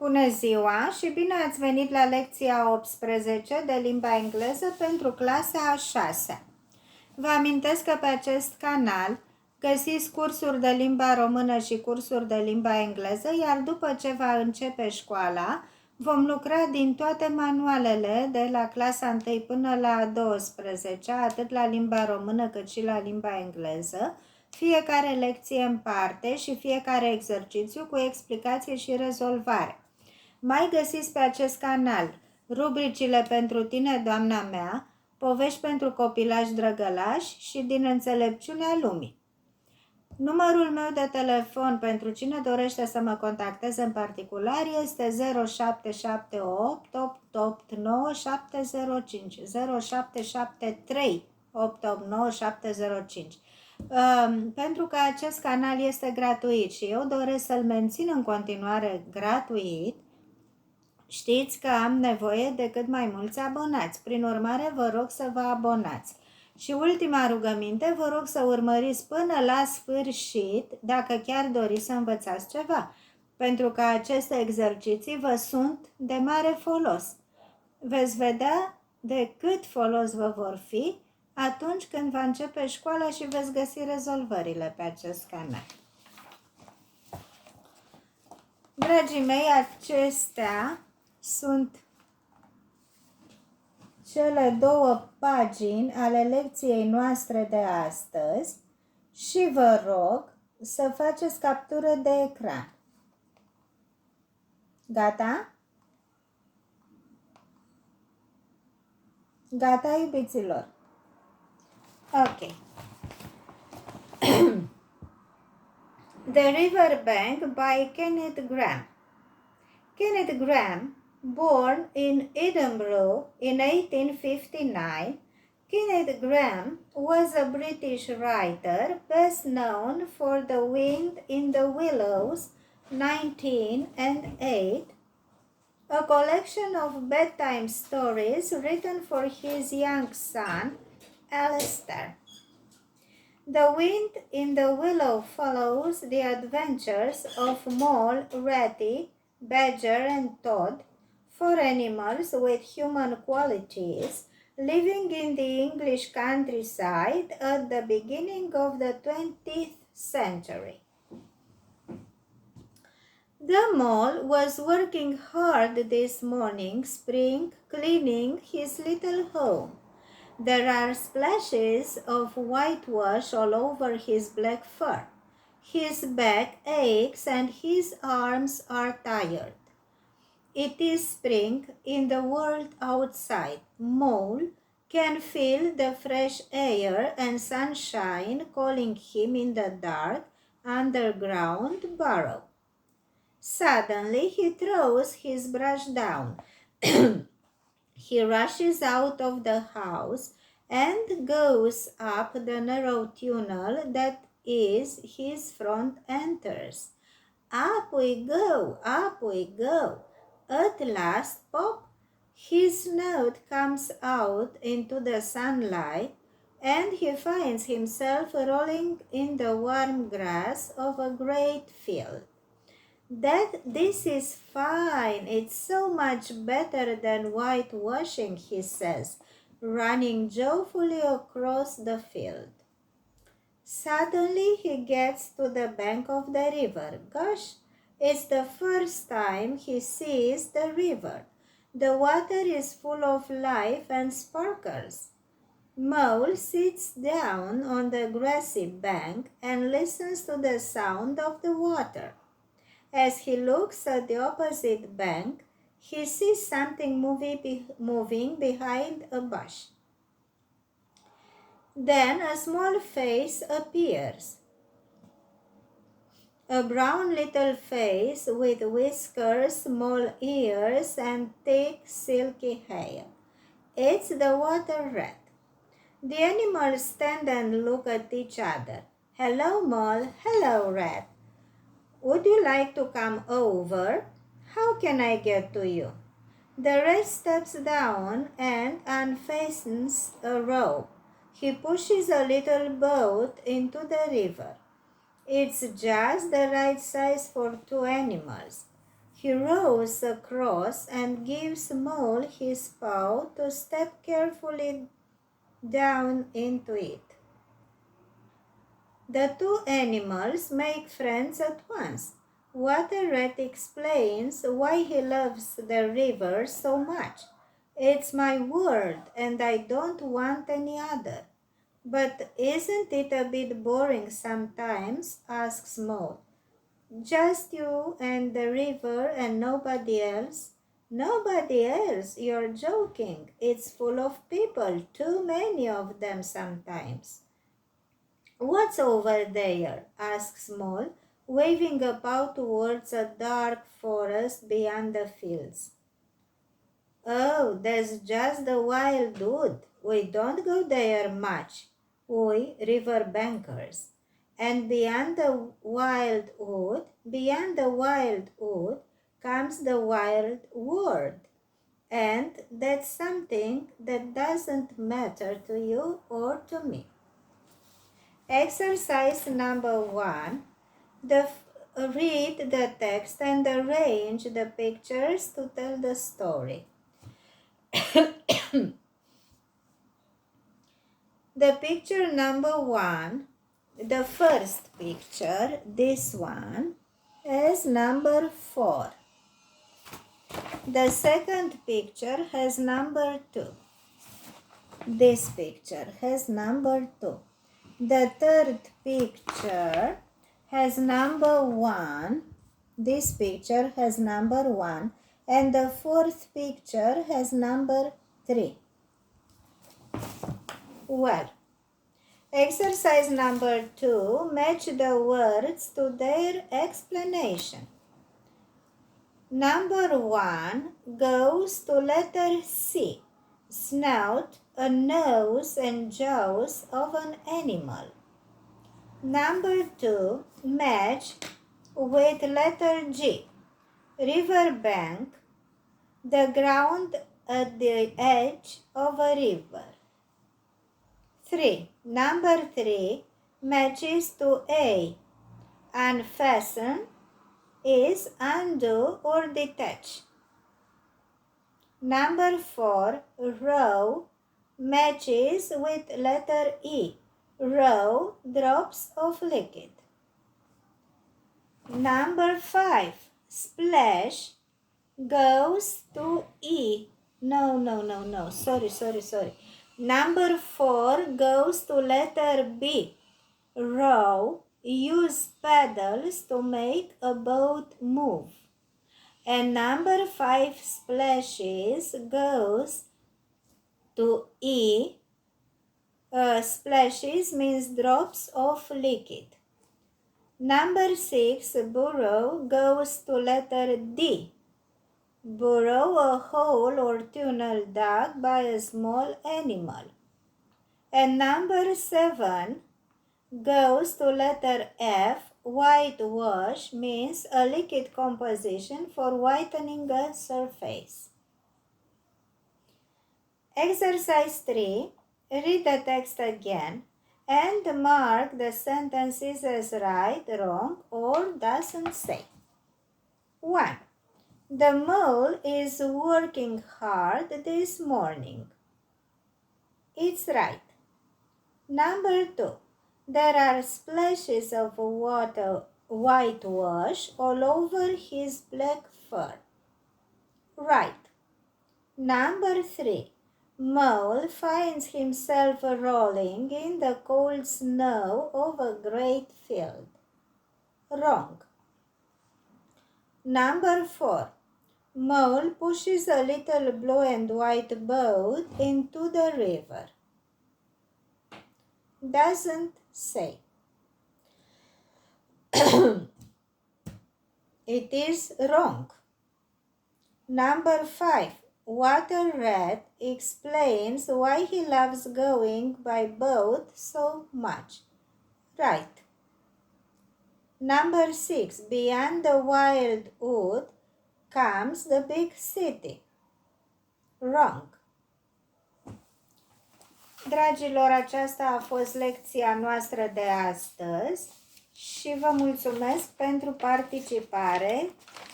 Bună ziua și bine ați venit la lecția 18 de limba engleză pentru clasa a 6-a. Vă amintesc că pe acest canal găsiți cursuri de limba română și cursuri de limba engleză, iar după ce va începe școala, vom lucra din toate manualele de la clasa 1 până la 12, atât la limba română cât și la limba engleză, fiecare lecție în parte și fiecare exercițiu cu explicație și rezolvare. Mai găsiți pe acest canal rubricile pentru tine, doamna mea, povești pentru copilași drăgălași și din înțelepciunea lumii. Numărul meu de telefon pentru cine dorește să mă contacteze în particular este 0778 889 705 0773 889 705. Pentru că acest canal este gratuit și eu doresc să-l mențin în continuare gratuit, știți că am nevoie de cât mai mulți abonați. Prin urmare, vă rog să vă abonați. Și ultima rugăminte, vă rog să urmăriți până la sfârșit, dacă chiar doriți să învățați ceva, pentru că aceste exerciții vă sunt de mare folos. Veți vedea de cât folos vă vor fi atunci când va începe școala și veți găsi rezolvările pe acest canal. Dragii mei, acestea sunt cele două pagini ale lecției noastre de astăzi și vă rog să faceți captură de ecran. Gata? Gata, iubiților? Ok. The River Bank by Kenneth Grahame. Kenneth Grahame, born in Edinburgh in 1859, Kenneth Grahame was a British writer best known for The Wind in the Willows 19 and 8, a collection of bedtime stories written for his young son, Alistair. The Wind in the Willow follows the adventures of Mole, Ratty, Badger and Toad, four animals with human qualities, living in the English countryside at the beginning of the 20th century. The mole was working hard this morning, spring, cleaning his little home. There are splashes of whitewash all over his black fur. His back aches and his arms are tired. It is spring in the world outside. Mole can feel the fresh air and sunshine calling him in the dark, underground burrow. Suddenly he throws his brush down. He rushes out of the house and goes up the narrow tunnel that is his front entrance. Up we go, up we go. At last, pop, his snout comes out into the sunlight and he finds himself rolling in the warm grass of a great field. This is fine. It's so much better than whitewashing, he says, running joyfully across the field. Suddenly he gets to the bank of the river. Gosh, it's the first time he sees the river. The water is full of life and sparkles. Mole sits down on the grassy bank and listens to the sound of the water. As he looks at the opposite bank, he sees something moving behind a bush. Then a small face appears. A brown little face with whiskers, small ears, and thick silky hair. It's the water rat. The animals stand and look at each other. Hello, Mole. Hello, Rat. Would you like to come over? How can I get to you? The rat steps down and unfastens a rope. He pushes a little boat into the river. It's just the right size for two animals. He rows across and gives Mole his paw to step carefully down into it. The two animals make friends at once. Water Rat explains why he loves the river so much. It's my world and I don't want any other. But isn't it a bit boring sometimes? Asks Mole. Just you and the river and nobody else? Nobody else? You're joking. It's full of people, too many of them sometimes. What's over there? Asks Mole, waving about towards a dark forest beyond the fields. Oh, that's just the wild wood. We don't go there much, we river bankers. And beyond the wild wood, comes the wild world. And that's something that doesn't matter to you or to me. Exercise number 1. Read the text and arrange the pictures to tell the story. The picture number 1, the first picture, this one, is number 4. The second picture has number 2. This picture has number 2. The third picture has number 1. This picture has number 1. And the fourth picture has number 3. Well, exercise number 2, match the words to their explanation. Number 1 goes to letter C, snout, a nose and jaws of an animal. Number 2, match with letter G, river bank, the ground at the edge of a river. 3. Number 3 matches to A. Unfasten is undo or detach. Number 4, row, matches with letter E. Row, drops of liquid. Number 5, splash, goes to E. No. Sorry. Number 4 goes to letter B. Row, use paddles to make a boat move. And number 5, splashes, goes to E. Splashes means drops of liquid. Number 6, burrow, goes to letter D. Burrow, a hole or tunnel dug by a small animal. And number 7 goes to letter F. Whitewash means a liquid composition for whitening a surface. Exercise 3. Read the text again and mark the sentences as right, wrong, or doesn't say. 1. The mole is working hard this morning. It's right. Number 2. There are splashes of whitewash all over his black fur. Right. Number 3. Mole finds himself rolling in the cold snow of a great field. Wrong. Number 4. Mole pushes a little blue and white boat into the river. Doesn't say. It is wrong. Number 5. Water Rat explains why he loves going by boat so much. Right. Number 6. Beyond the wild wood comes the big city. Wrong. Dragilor, aceasta a fost lecția noastră de astăzi și vă mulțumesc pentru participare,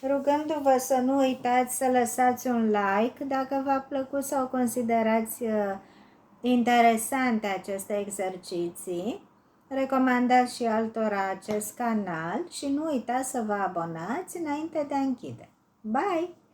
rugându-vă să nu uitați să lăsați un like dacă v-a plăcut sau considerați interesante aceste exerciții. Recomandați și altora acest canal și nu uitați să vă abonați înainte de a închide. Bye!